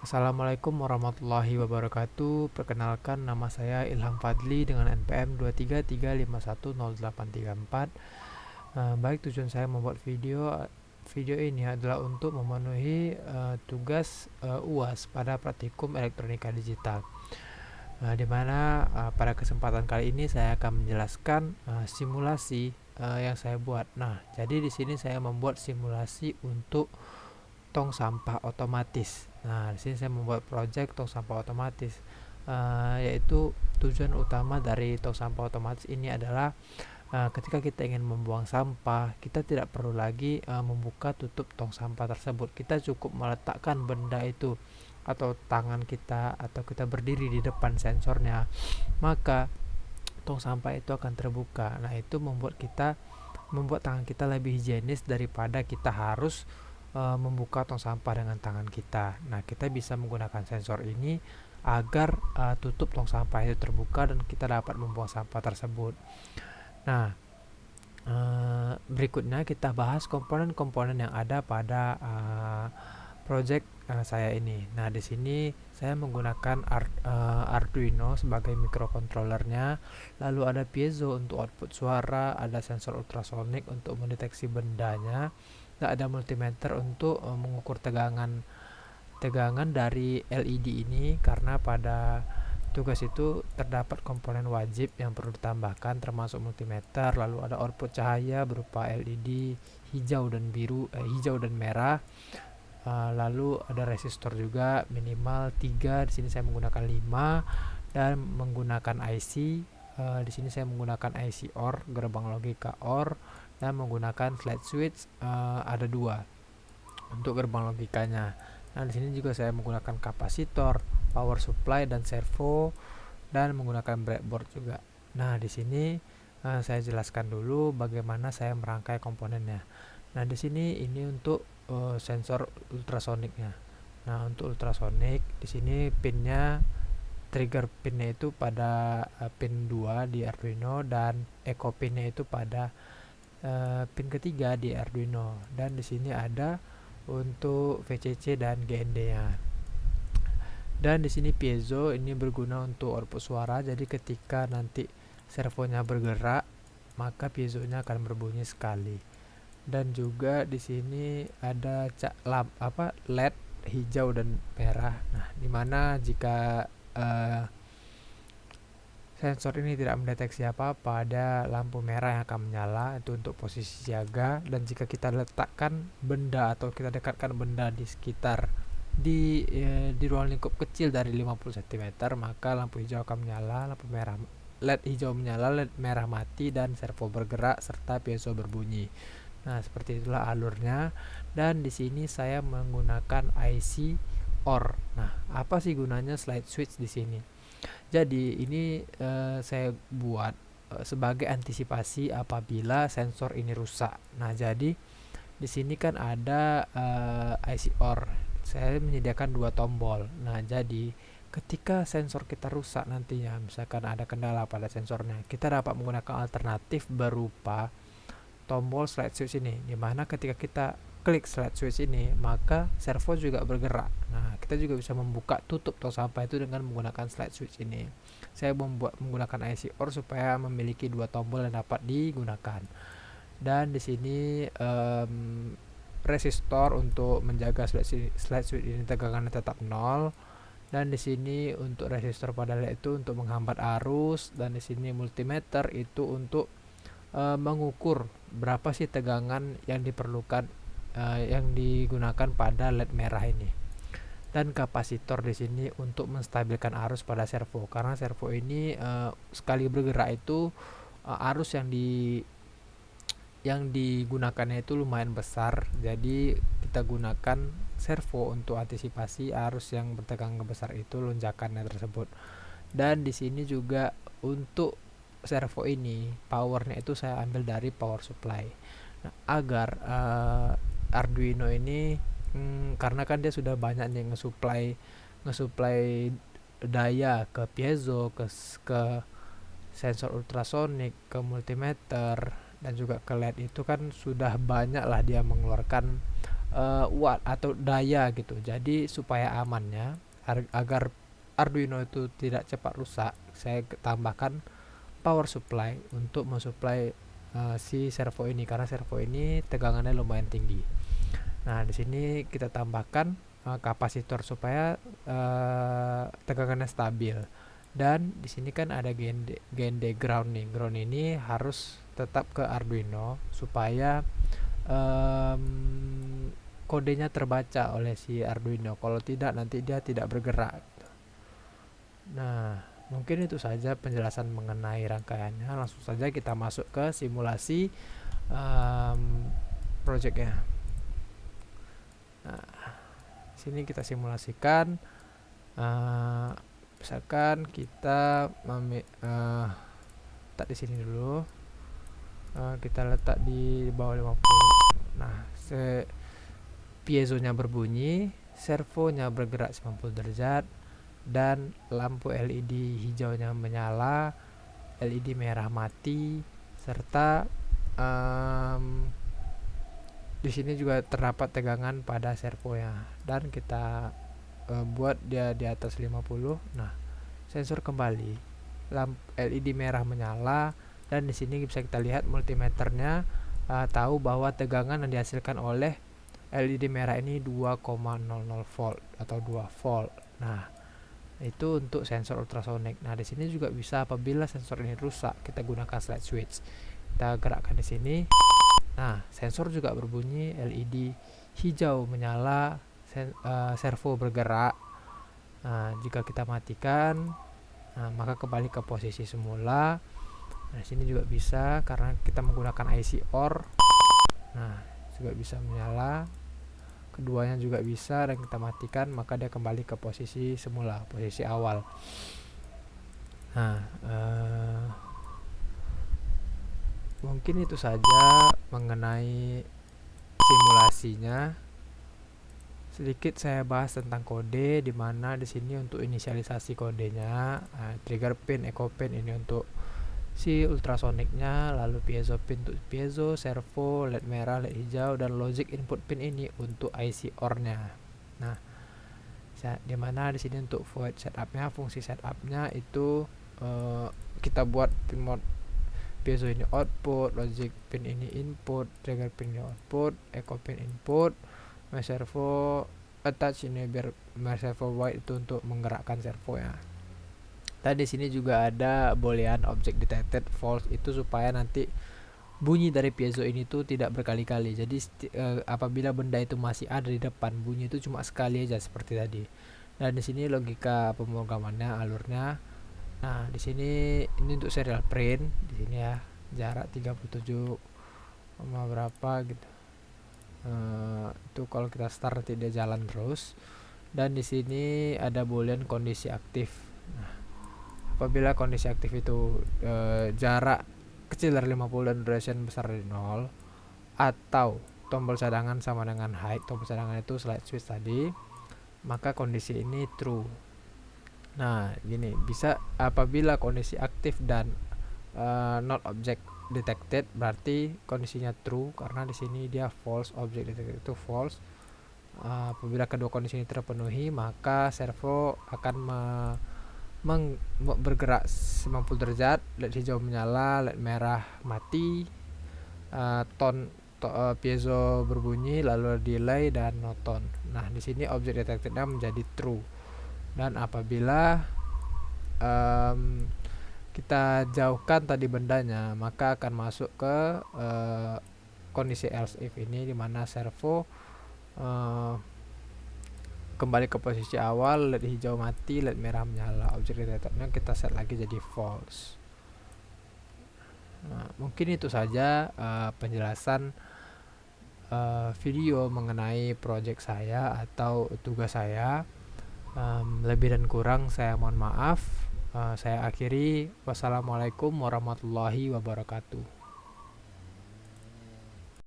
Assalamualaikum warahmatullahi wabarakatuh. Perkenalkan, nama saya Ilham Fadli dengan NPM 233510834. Baik, tujuan saya membuat video ini adalah untuk memenuhi tugas UAS pada praktikum elektronika digital. Di mana pada kesempatan kali ini saya akan menjelaskan simulasi yang saya buat. Nah, jadi di sini saya membuat simulasi untuk tong sampah otomatis. Nah, di sini saya membuat project tong sampah otomatis, yaitu tujuan utama dari tong sampah otomatis ini adalah ketika kita ingin membuang sampah, kita tidak perlu lagi membuka tutup tong sampah tersebut. Kita cukup meletakkan benda itu atau tangan kita atau kita berdiri di depan sensornya, maka tong sampah itu akan terbuka. Nah, itu membuat tangan kita lebih higienis daripada kita harus membuka tong sampah dengan tangan kita. Nah, kita bisa menggunakan sensor ini agar tutup tong sampah itu terbuka dan kita dapat membuang sampah tersebut. Nah, berikutnya kita bahas komponen-komponen yang ada pada project saya ini. Nah, di sini saya menggunakan Arduino sebagai microcontrollernya, lalu ada piezo untuk output suara, ada sensor ultrasonic untuk mendeteksi bendanya, dan ada multimeter untuk mengukur tegangan dari LED ini, karena pada tugas itu terdapat komponen wajib yang perlu ditambahkan termasuk multimeter, lalu ada output cahaya berupa LED hijau dan merah. Lalu ada resistor juga minimal 3. Di sini saya menggunakan 5 dan menggunakan IC. Di sini saya menggunakan IC OR, gerbang logika OR, dan menggunakan slide switch ada 2 untuk gerbang logikanya. Nah, di sini juga saya menggunakan kapasitor, power supply dan servo, dan menggunakan breadboard juga. Nah, di sini saya jelaskan dulu bagaimana saya merangkai komponennya. Nah, di sini ini untuk sensor ultrasoniknya. Nah, untuk ultrasonik di sini trigger pinnya itu pada pin 2 di Arduino, dan echo pinnya itu pada pin ketiga di Arduino. Dan di sini ada untuk VCC dan GND-nya. Dan di sini piezo ini berguna untuk output suara. Jadi ketika nanti servonya bergerak, maka piezonya akan berbunyi sekali. Dan juga di sini ada LED hijau dan merah. Nah, dimana jika sensor ini tidak mendeteksi apa-apa, ada lampu merah yang akan menyala, itu untuk posisi siaga. Dan jika kita letakkan benda atau kita dekatkan benda di sekitar di ruang lingkup kecil dari 50 cm, maka lampu hijau akan menyala, lampu merah LED hijau menyala, LED merah mati, dan servo bergerak serta piezo berbunyi. Nah, seperti itulah alurnya. Dan di sini saya menggunakan IC OR. Nah, apa sih gunanya slide switch di sini? Jadi ini saya buat sebagai antisipasi apabila sensor ini rusak. Nah, jadi di sini kan ada IC OR. Saya menyediakan 2 tombol. Nah, jadi ketika sensor kita rusak nantinya, misalkan ada kendala pada sensornya, kita dapat menggunakan alternatif berupa tombol slide switch ini, dimana ketika kita klik slide switch ini, maka servo juga bergerak. Nah, kita juga bisa membuka tutup tong sampah itu dengan menggunakan slide switch ini. Saya menggunakan IC OR supaya memiliki 2 tombol yang dapat digunakan. Dan di sini resistor untuk menjaga slide switch ini tegangannya tetap 0. Dan di sini untuk resistor pada LED itu untuk menghambat arus, dan di sini multimeter itu untuk mengukur berapa sih tegangan yang diperlukan yang digunakan pada LED merah ini. Dan kapasitor di sini untuk menstabilkan arus pada servo, karena servo ini sekali bergerak itu arus yang digunakannya itu lumayan besar. Jadi kita gunakan servo untuk antisipasi arus yang bertegangan besar itu, lonjakannya tersebut. Dan di sini juga untuk servo ini powernya itu saya ambil dari power supply. Nah, agar Arduino ini karena kan dia sudah banyak nih ngesuplai daya ke piezo, ke sensor ultrasonik, ke multimeter, dan juga ke LED, itu kan sudah banyak lah dia mengeluarkan watt atau daya gitu. Jadi supaya amannya agar Arduino itu tidak cepat rusak, saya tambahkan power supply untuk mensuplai si servo ini, karena servo ini tegangannya lumayan tinggi. Nah, di sini kita tambahkan kapasitor supaya tegangannya stabil. Dan di sini kan ada GND ground nih. Ground ini harus tetap ke Arduino supaya kodenya terbaca oleh si Arduino. Kalau tidak, nanti dia tidak bergerak. Nah, mungkin itu saja penjelasan mengenai rangkaiannya. Langsung saja kita masuk ke simulasi projectnya. Nah, sini kita simulasikan. Misalkan kita letak di sini dulu. Kita letak di bawah 50. Nah, piezonya berbunyi, servonya bergerak 90 derajat, dan lampu LED hijaunya menyala, LED merah mati, serta di sini juga terdapat tegangan pada servonya. Dan kita buat dia di atas 50. Nah, sensor kembali, lampu LED merah menyala, dan di sini bisa kita lihat multimeternya tahu bahwa tegangan yang dihasilkan oleh LED merah ini 2,00 volt atau 2 volt. Nah, itu untuk sensor ultrasonic. Nah, di sini juga bisa apabila sensor ini rusak, kita gunakan slide switch. Kita gerakkan di sini. Nah, sensor juga berbunyi, LED hijau menyala, servo bergerak. Nah, jika kita matikan, maka kembali ke posisi semula. Nah, sini juga bisa karena kita menggunakan IC OR. Nah, juga bisa menyala. Keduanya juga bisa, dan kita matikan maka dia kembali ke posisi semula, posisi awal. Nah, mungkin itu saja mengenai simulasinya. Sedikit saya bahas tentang kode, di mana di sini untuk inisialisasi kodenya, trigger pin, echo pin ini untuk si ultrasonicnya, lalu piezo pin untuk piezo, servo, LED merah, LED hijau, dan logic input pin ini untuk IC OR-nya. Nah, di mana di sini untuk void setupnya, fungsi setupnya itu kita buat pin mode piezo ini output, logic pin ini input, trigger pin ini output, echo pin input, servo attach ini biar servo white itu untuk menggerakkan servo ya. Dan di sini juga ada boolean object detected false, itu supaya nanti bunyi dari piezo ini tuh tidak berkali-kali. Jadi apabila benda itu masih ada di depan, bunyi itu cuma sekali aja seperti tadi. Dan di sini logika pemrogramannya, alurnya. Nah, di sini ini untuk serial print di sini ya, jarak 37 berapa gitu. Itu kalau kita start nanti dia jalan terus. Dan di sini ada boolean kondisi aktif. Nah, apabila kondisi aktif itu jarak kecil dari 50 dan duration besar dari 0, atau tombol cadangan sama dengan high, tombol cadangan itu slide switch tadi, maka kondisi ini true. Nah, gini, bisa apabila kondisi aktif dan not object detected, berarti kondisinya true karena di sini dia false, object detected itu false. Apabila kedua kondisi ini terpenuhi, maka servo akan bergerak 90 derajat, LED hijau menyala, LED merah mati, piezo berbunyi, lalu delay dan no tone. Nah, di sini object detectednya menjadi true. Dan apabila kita jauhkan tadi bendanya, maka akan masuk ke kondisi else if ini, dimana servo kembali ke posisi awal, LED hijau mati, LED merah menyala, objek detectornya kita set lagi jadi false. Nah, mungkin itu saja penjelasan video mengenai project saya atau tugas saya. Lebih dan kurang saya mohon maaf. Saya akhiri, wassalamualaikum warahmatullahi wabarakatuh.